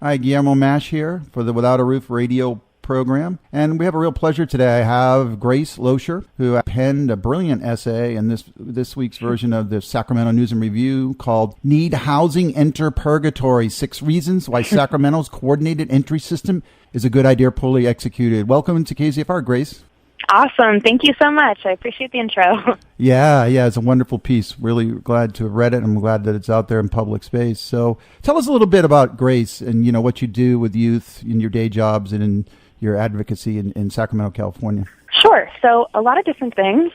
Hi, Guillermo Mash here for the Without a Roof radio program. And we have a real pleasure today. I have Grace Loescher, who penned a brilliant essay in this week's version of the Sacramento News and Review called Need Housing, Enter Purgatory, 6 Reasons Why Sacramento's Coordinated Entry System is a Good Idea Poorly Executed. Welcome to KZFR, Grace. Awesome. Thank you so much. I appreciate the intro. Yeah, it's a wonderful piece. Really glad to have read it. I'm glad that it's out there in public space. So tell us a little bit about Grace and, what you do with youth in your day jobs and in your advocacy in Sacramento, California. Sure. So a lot of different things.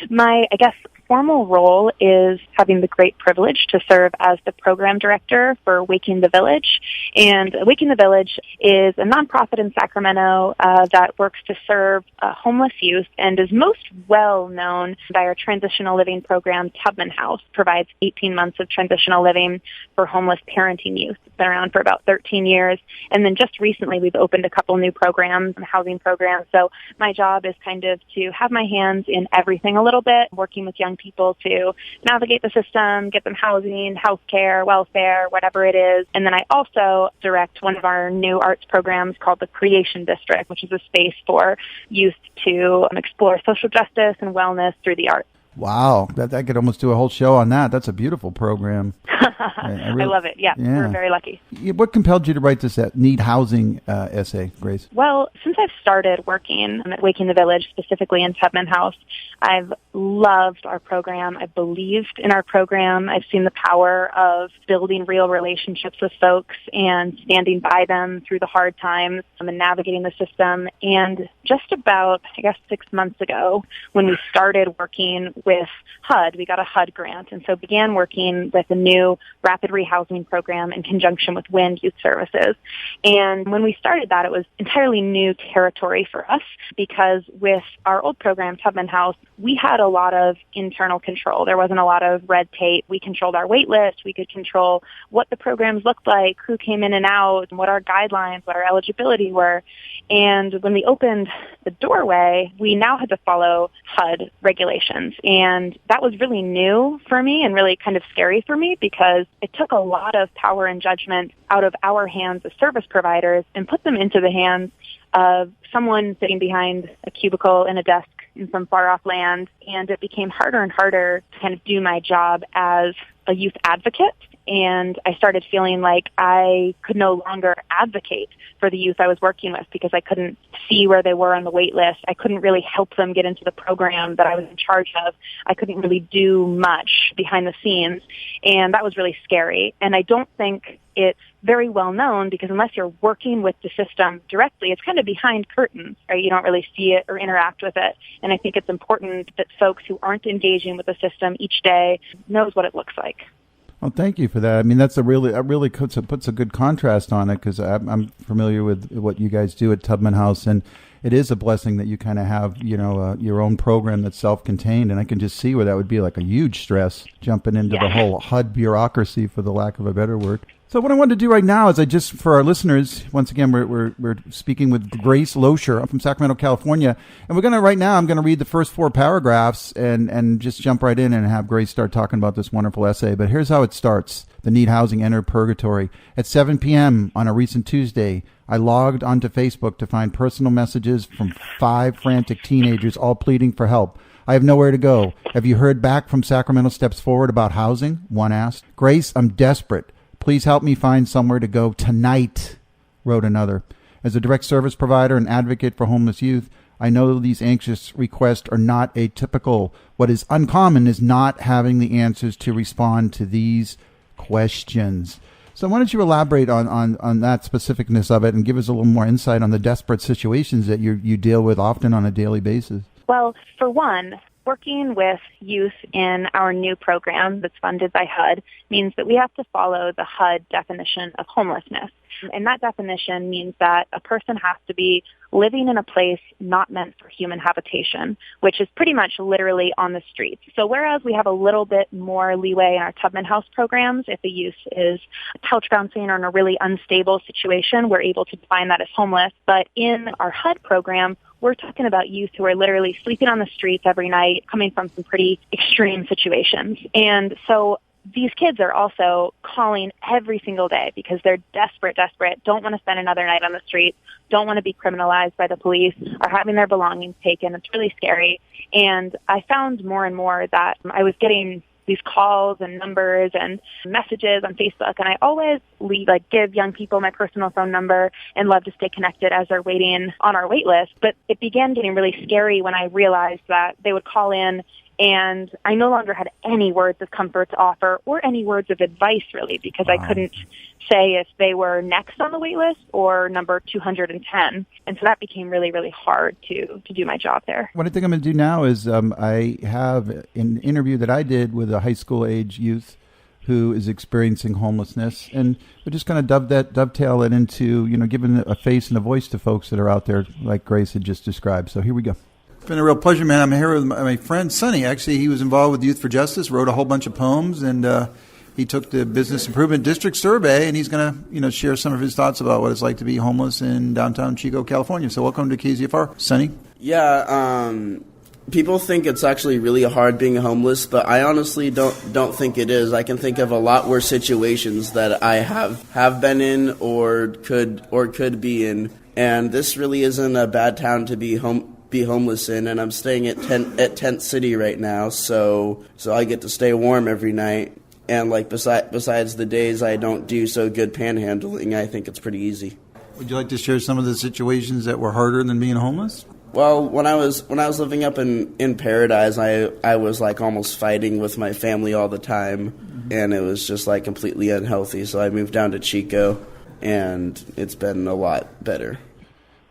My formal role is having the great privilege to serve as the program director for Waking the Village. And Waking the Village is a nonprofit in Sacramento that works to serve homeless youth and is most well known by our transitional living program, Tubman House. Provides 18 months of transitional living for homeless parenting youth. It's been around for about 13 years. And then just recently we've opened a couple new programs and housing programs. So my job is kind of to have my hands in everything a little bit, working with young people to navigate the system, get them housing, health care, welfare, whatever it is. And then I also direct one of our new arts programs called the Creation District, which is a space for youth to explore social justice and wellness through the arts. Wow, that could almost do a whole show on that. That's a beautiful program. I love it. Yeah, we're very lucky. What compelled you to write this Need Housing essay, Grace? Well, since I've started working at Waking the Village, specifically in Tubman House, I've loved our program. I believed in our program. I've seen the power of building real relationships with folks and standing by them through the hard times and navigating the system. And just about, 6 months ago, when we started working with HUD, we got a HUD grant, and so began working with a new rapid rehousing program in conjunction with WIND Youth Services. And when we started that, it was entirely new territory for us because with our old program, Tubman House, we had a lot of internal control. There wasn't a lot of red tape. We controlled our wait list. We could control what the programs looked like, who came in and out, what our guidelines, what our eligibility were. And when we opened the doorway, we now had to follow HUD regulations. And that was really new for me and really kind of scary for me because it took a lot of power and judgment out of our hands as service providers and put them into the hands of someone sitting behind a cubicle in a desk in some far-off land. And it became harder and harder to kind of do my job as a youth advocate. And I started feeling like I could no longer advocate for the youth I was working with because I couldn't see where they were on the wait list. I couldn't really help them get into the program that I was in charge of. I couldn't really do much behind the scenes. And that was really scary. And I don't think it's very well known because unless you're working with the system directly, it's kind of behind curtains, right? You don't really see it or interact with it. And I think it's important that folks who aren't engaging with the system each day knows what it looks like. Well, thank you for that. I mean, that really puts a good contrast on it because I'm familiar with what you guys do at Tubman House, and it is a blessing that you kind of have, your own program that's self-contained, and I can just see where that would be like a huge stress jumping into the whole HUD bureaucracy, for the lack of a better word. So what I want to do right now is for our listeners, once again, we're speaking with Grace Loescher from Sacramento, California. And I'm going to read the first 4 paragraphs and just jump right in and have Grace start talking about this wonderful essay. But here's how it starts. The Need Housing, Enter Purgatory. At 7 p.m. on a recent Tuesday, I logged onto Facebook to find personal messages from 5 frantic teenagers all pleading for help. I have nowhere to go. Have you heard back from Sacramento Steps Forward about housing? One asked. Grace, I'm desperate. Please help me find somewhere to go tonight, wrote another. As a direct service provider and advocate for homeless youth, I know these anxious requests are not atypical. What is uncommon is not having the answers to respond to these questions. So why don't you elaborate on that specificness of it and give us a little more insight on the desperate situations that you deal with often on a daily basis? Well, for one, working with youth in our new program that's funded by HUD means that we have to follow the HUD definition of homelessness. And that definition means that a person has to be living in a place not meant for human habitation, which is pretty much literally on the streets. So whereas we have a little bit more leeway in our Tubman House programs, if the youth is couch bouncing or in a really unstable situation, we're able to define that as homeless. But in our HUD program, we're talking about youth who are literally sleeping on the streets every night, coming from some pretty extreme situations. And so these kids are also calling every single day because they're desperate, don't want to spend another night on the streets, don't want to be criminalized by the police, are having their belongings taken. It's really scary. And I found more and more that I was getting these calls and numbers and messages on Facebook, and I always give young people my personal phone number and love to stay connected as they're waiting on our wait list. But it began getting really scary when I realized that they would call in and I no longer had any words of comfort to offer or any words of advice, really, because I couldn't say if they were next on the wait list or number 210. And so that became really, really hard to do my job there. What I think I'm going to do now is I have an interview that I did with a high school age youth who is experiencing homelessness. And we're just going to dovetail it into, giving a face and a voice to folks that are out there like Grace had just described. So here we go. It's been a real pleasure, man. I'm here with my friend Sonny. Actually, he was involved with Youth for Justice, wrote a whole bunch of poems, and he took the Business Improvement District survey, and he's going to, share some of his thoughts about what it's like to be homeless in downtown Chico, California. So welcome to KZFR, Sonny. Yeah, people think it's actually really hard being homeless, but I honestly don't think it is. I can think of a lot worse situations that I have been in or could be in, and this really isn't a bad town to be homeless in, and I'm staying at Tent City right now, so I get to stay warm every night. And besides the days I don't do so good panhandling, I think it's pretty easy. Would you like to share some of the situations that were harder than being homeless? Well, when I was living up in Paradise, I was almost fighting with my family all the time, and it was just completely unhealthy. So I moved down to Chico, and it's been a lot better.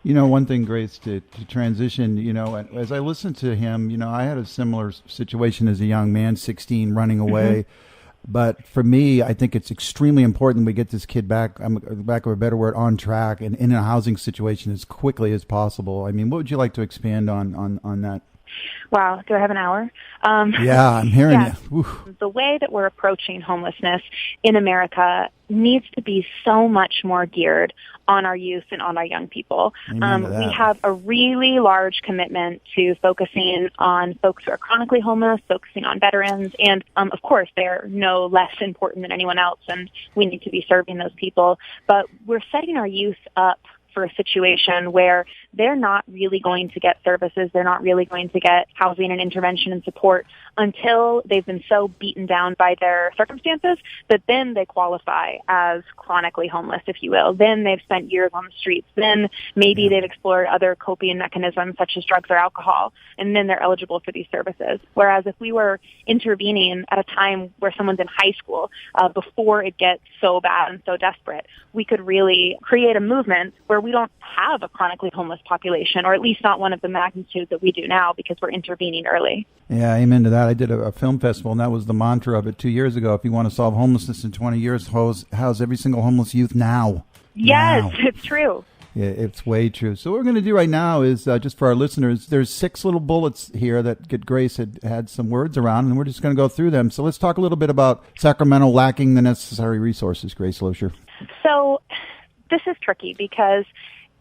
One thing, Grace, to transition, as I listened to him, I had a similar situation as a young man, 16, running away. Mm-hmm. But for me, I think it's extremely important we get this kid back of a better word, on track and in a housing situation as quickly as possible. I mean, what would you like to expand on that? Wow, do I have an hour? Yeah, I'm hearing you. Oof. The way that we're approaching homelessness in America needs to be so much more geared on our youth and on our young people. We have a really large commitment to focusing on folks who are chronically homeless, focusing on veterans, and of course they're no less important than anyone else, and we need to be serving those people. But we're setting our youth up for a situation where they're not really going to get services, they're not really going to get housing and intervention and support until they've been so beaten down by their circumstances that then they qualify as chronically homeless, if you will. Then they've spent years on the streets. Then maybe they've explored other coping mechanisms such as drugs or alcohol, and then they're eligible for these services. Whereas if we were intervening at a time where someone's in high school, before it gets so bad and so desperate, we could really create a movement where we don't have a chronically homeless population, or at least not one of the magnitude that we do now, because we're intervening early. Yeah, amen to that. I did a film festival, and that was the mantra of it 2 years ago. If you want to solve homelessness in 20 years, house every single homeless youth now. Yes, it's true. Yeah, it's way true. So what we're going to do right now is, just for our listeners, there's 6 little bullets here that Grace had some words around, and we're just going to go through them. So let's talk a little bit about Sacramento lacking the necessary resources, Grace Loescher. So this is tricky because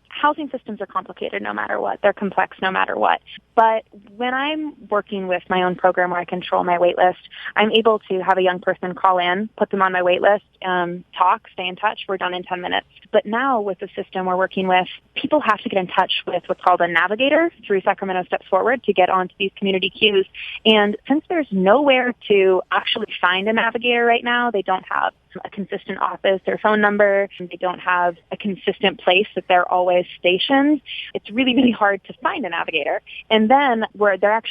housing systems are complicated no matter what. They're complex no matter what. But when I'm working with my own program where I control my wait list, I'm able to have a young person call in, put them on my wait list, talk, stay in touch. We're done in 10 minutes. But now with the system we're working with, people have to get in touch with what's called a navigator through Sacramento Steps Forward to get onto these community queues. And since there's nowhere to actually find a navigator right now, they don't have a consistent office or phone number, they don't have a consistent place that they're always stationed, it's really, really hard to find a navigator. And then where they're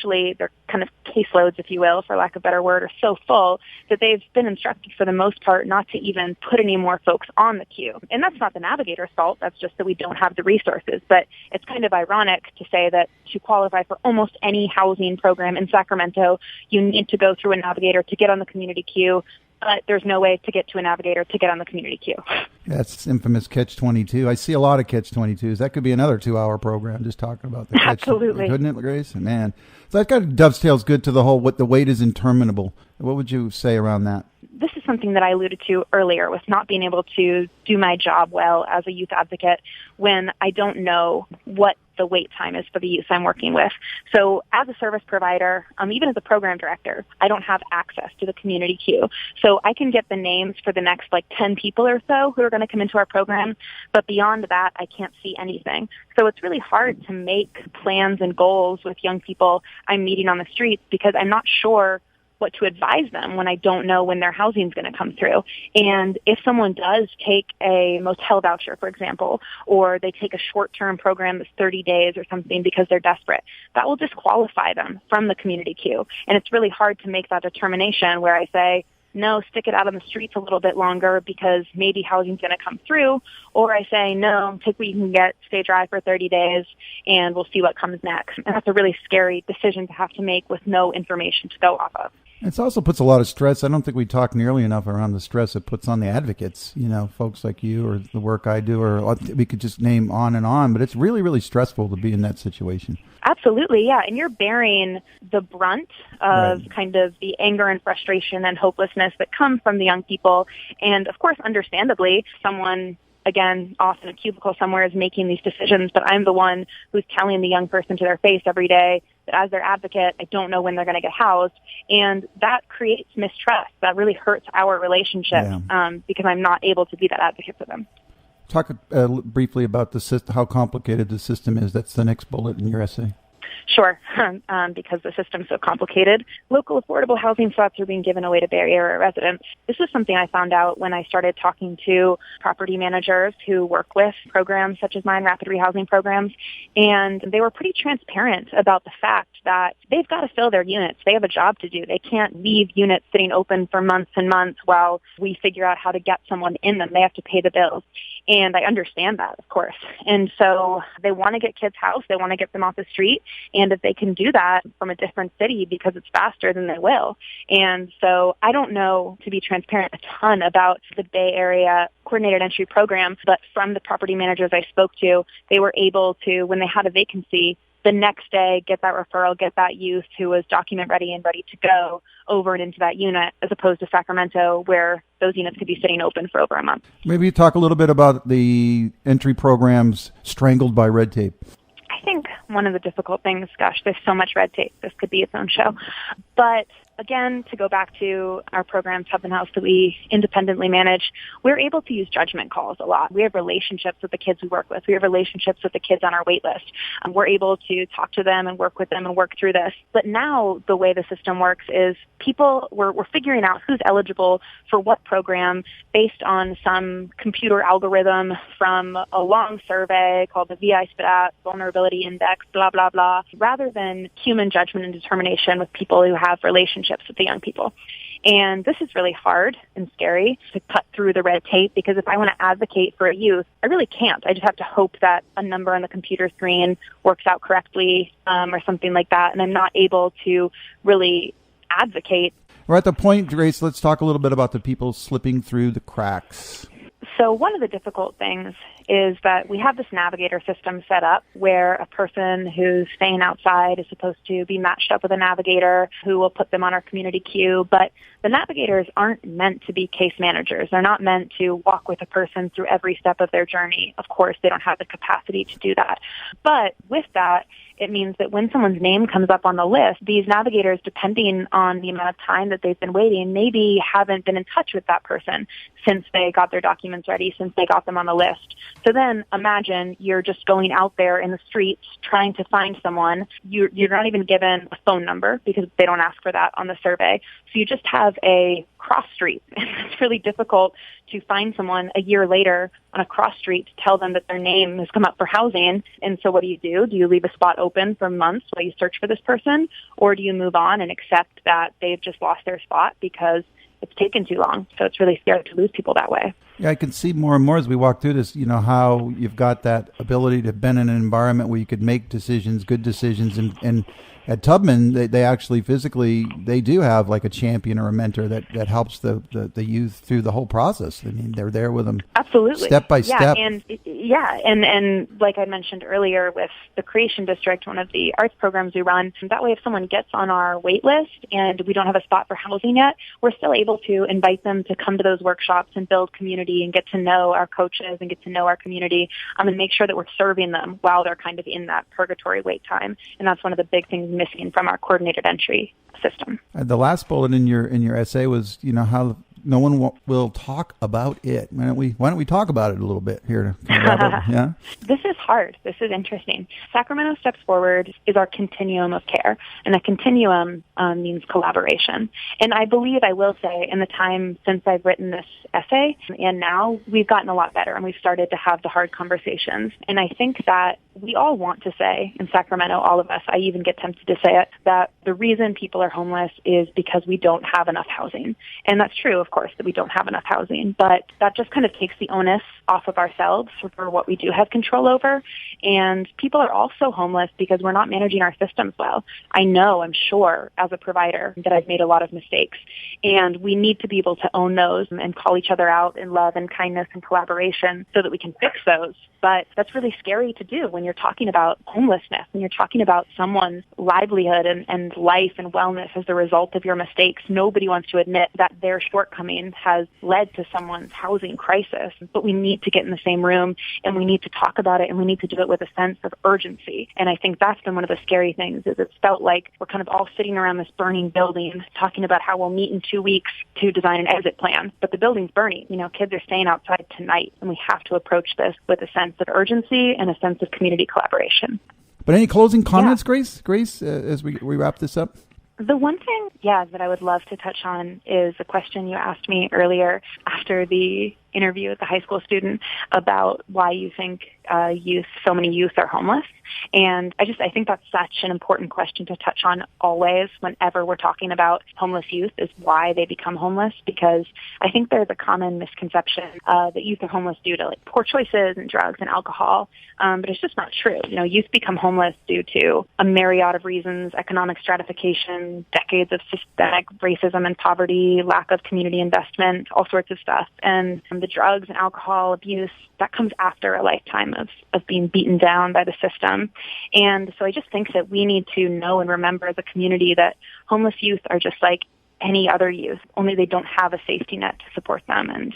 kind of caseloads, if you will, for lack of a better word, are so full that they've been instructed for the most part not to even put any more folks on the queue. And that's not the navigator's fault, that's just that we don't have the resources. But it's kind of ironic to say that to qualify for almost any housing program in Sacramento, you need to go through a navigator to get on the community queue, but there's no way to get to a navigator to get on the community queue. That's infamous Catch-22. I see a lot of Catch-22s. That could be another 2-hour program just talking about the Catch. Absolutely. Couldn't it, Grace? Man. So that kind of dovetails good to the whole, what the wait is interminable. What would you say around that? This is is something that I alluded to earlier with not being able to do my job well as a youth advocate when I don't know what the wait time is for the youth I'm working with. So as a service provider, even as a program director, I don't have access to the community queue. So I can get the names for the next 10 people or so who are going to come into our program, but beyond that, I can't see anything. So it's really hard to make plans and goals with young people I'm meeting on the streets because I'm not sure what to advise them when I don't know when their housing is going to come through. And if someone does take a motel voucher, for example, or they take a short-term program that's 30 days or something because they're desperate, that will disqualify them from the community queue. And it's really hard to make that determination where I say, no, stick it out on the streets a little bit longer because maybe housing's going to come through. Or I say, no, take what you can get, stay dry for 30 days, and we'll see what comes next. And that's a really scary decision to have to make with no information to go off of. It also puts a lot of stress. I don't think we talk nearly enough around the stress it puts on the advocates, folks like you or the work I do, or we could just name on, but it's really, really stressful to be in that situation. Absolutely, yeah. And you're bearing the brunt of kind of the anger and frustration and hopelessness that come from the young people. And of course, understandably, someone, again, off in a cubicle somewhere is making these decisions, but I'm the one who's telling the young person to their face every day that as their advocate, I don't know when they're going to get housed. And that creates mistrust. That really hurts our relationship because I'm not able to be that advocate for them. Talk briefly about the system, how complicated the system is. That's the next bullet in your essay. Sure, because the system's so complicated. Local affordable housing slots are being given away to Bay Area residents. This was something I found out when I started talking to property managers who work with programs such as mine, rapid rehousing programs, and they were pretty transparent about the fact that they've got to fill their units. They have a job to do. They can't leave units sitting open for months and months while we figure out how to get someone in them. They have to pay the bills. And I understand that, of course. And so they want to get kids housed. They want to get them off the street. And if they can do that from a different city because it's faster, then they will. And so I don't know, to be transparent, a ton about the Bay Area Coordinated Entry Program, but from the property managers I spoke to, they were able to, when they had a vacancy, the next day get that referral, get that youth who was document ready and ready to go over and into that unit, as opposed to Sacramento where those units could be sitting open for over a month. Maybe you talk a little bit about the entry programs strangled by red tape. I think one of the difficult things, there's so much red tape. This could be its own show. But again, to go back to our program, Tubman House, that we independently manage, we're able to use judgment calls a lot. We have relationships with the kids we work with. We have relationships with the kids on our wait list. We're able to talk to them and work with them and work through this. But now the way the system works is we're figuring out who's eligible for what program based on some computer algorithm from a long survey called the VI-SPAT, Vulnerability Index, blah, blah, blah, rather than human judgment and determination with people who have relationships with the young people. And this is really hard and scary to cut through the red tape, because if I want to advocate for a youth, I really can't. I just have to hope that a number on the computer screen works out correctly or something like that, and I'm not able to really advocate. We're at the point, Grace, let's talk a little bit about the people slipping through the cracks. So one of the difficult things is that we have this navigator system set up where a person who's staying outside is supposed to be matched up with a navigator who will put them on our community queue. But the navigators aren't meant to be case managers. They're not meant to walk with a person through every step of their journey. Of course, they don't have the capacity to do that. But with that, it means that when someone's name comes up on the list, these navigators, depending on the amount of time that they've been waiting, maybe haven't been in touch with that person since they got their documents ready, since they got them on the list. So then imagine you're just going out there in the streets trying to find someone. You're not even given a phone number because they don't ask for that on the survey. So you just have a cross street. It's really difficult to find someone a year later on a cross street to tell them that their name has come up for housing. And so what do? Do you leave a spot open for months while you search for this person? Or do you move on and accept that they've just lost their spot because it's taken too long? So it's really scary to lose people that way. Yeah, I can see more and more as we walk through this, how you've got that ability to been in an environment where you could make decisions, good decisions, and at Tubman, they actually physically, they do have like a champion or a mentor that helps the youth through the whole process. I mean, they're there with them. Absolutely. Step by step. And like I mentioned earlier with the Creation District, one of the arts programs we run, that way if someone gets on our wait list and we don't have a spot for housing yet, we're still able to invite them to come to those workshops and build community and get to know our coaches and get to know our community, and make sure that we're serving them while they're kind of in that purgatory wait time. And that's one of the big things missing from our coordinated entry system. The last bullet in your essay was, how no one will talk about it. Why don't we talk about it a little bit here? Yeah. This is hard. This is interesting. Sacramento Steps Forward is our continuum of care, and a continuum means collaboration. And I believe, I will say, in the time since I've written this essay and now, we've gotten a lot better, and we've started to have the hard conversations. And I think that we all want to say in Sacramento, all of us, I even get tempted to say it, that the reason people are homeless is because we don't have enough housing. And that's true, of course, that we don't have enough housing, but that just kind of takes the onus off of ourselves for what we do have control over. And people are also homeless because we're not managing our systems well. I know, I'm sure, as a provider, that I've made a lot of mistakes. And we need to be able to own those and call each other out in love and kindness and collaboration so that we can fix those. But that's really scary to do when you're talking about homelessness, when you're talking about someone's livelihood and life and wellness as the result of your mistakes. Nobody wants to admit that their shortcoming has led to someone's housing crisis. But we need to get in the same room, and we need to talk about it, and we need to do it with a sense of urgency. And I think that's been one of the scary things, is it's felt like we're kind of all sitting around this burning building talking about how we'll meet in 2 weeks to design an exit plan. But the building's burning. Kids are staying outside tonight, and we have to approach this with a sense of urgency and a sense of community collaboration. But any closing comments, Grace, as we wrap this up? The one thing, that I would love to touch on is a question you asked me earlier after the interview with the high school student about why you think so many youth are homeless. And I think that's such an important question to touch on always whenever we're talking about homeless youth, is why they become homeless, because I think there's a common misconception that youth are homeless due to poor choices and drugs and alcohol, but it's just not true. Youth become homeless due to a myriad of reasons: economic stratification, decades of systemic racism and poverty, lack of community investment, all sorts of stuff. And the drugs and alcohol abuse, that comes after a lifetime of being beaten down by the system. And so I just think that we need to know and remember as a community that homeless youth are just like any other youth, only they don't have a safety net to support them. And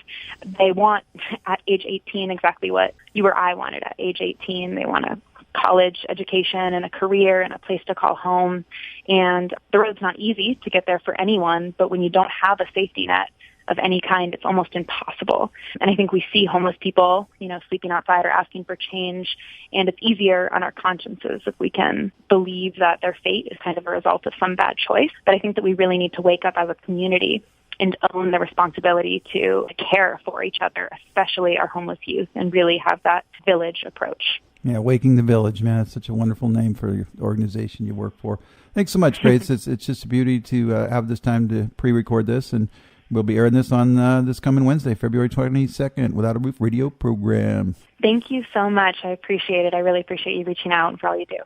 they want, at age 18, exactly what you or I wanted at age 18. They want a college education and a career and a place to call home. And the road's not easy to get there for anyone, but when you don't have a safety net of any kind, it's almost impossible. And I think we see homeless people, sleeping outside or asking for change, and it's easier on our consciences if we can believe that their fate is kind of a result of some bad choice. But I think that we really need to wake up as a community and own the responsibility to care for each other, especially our homeless youth, and really have that village approach. Yeah, Waking the Village, man. It's such a wonderful name for your organization you work for. Thanks so much, Grace. It's just a beauty to have this time to pre-record this, and we'll be airing this on this coming Wednesday, February 22nd, Without a Roof radio program. Thank you so much. I appreciate it. I really appreciate you reaching out and for all you do.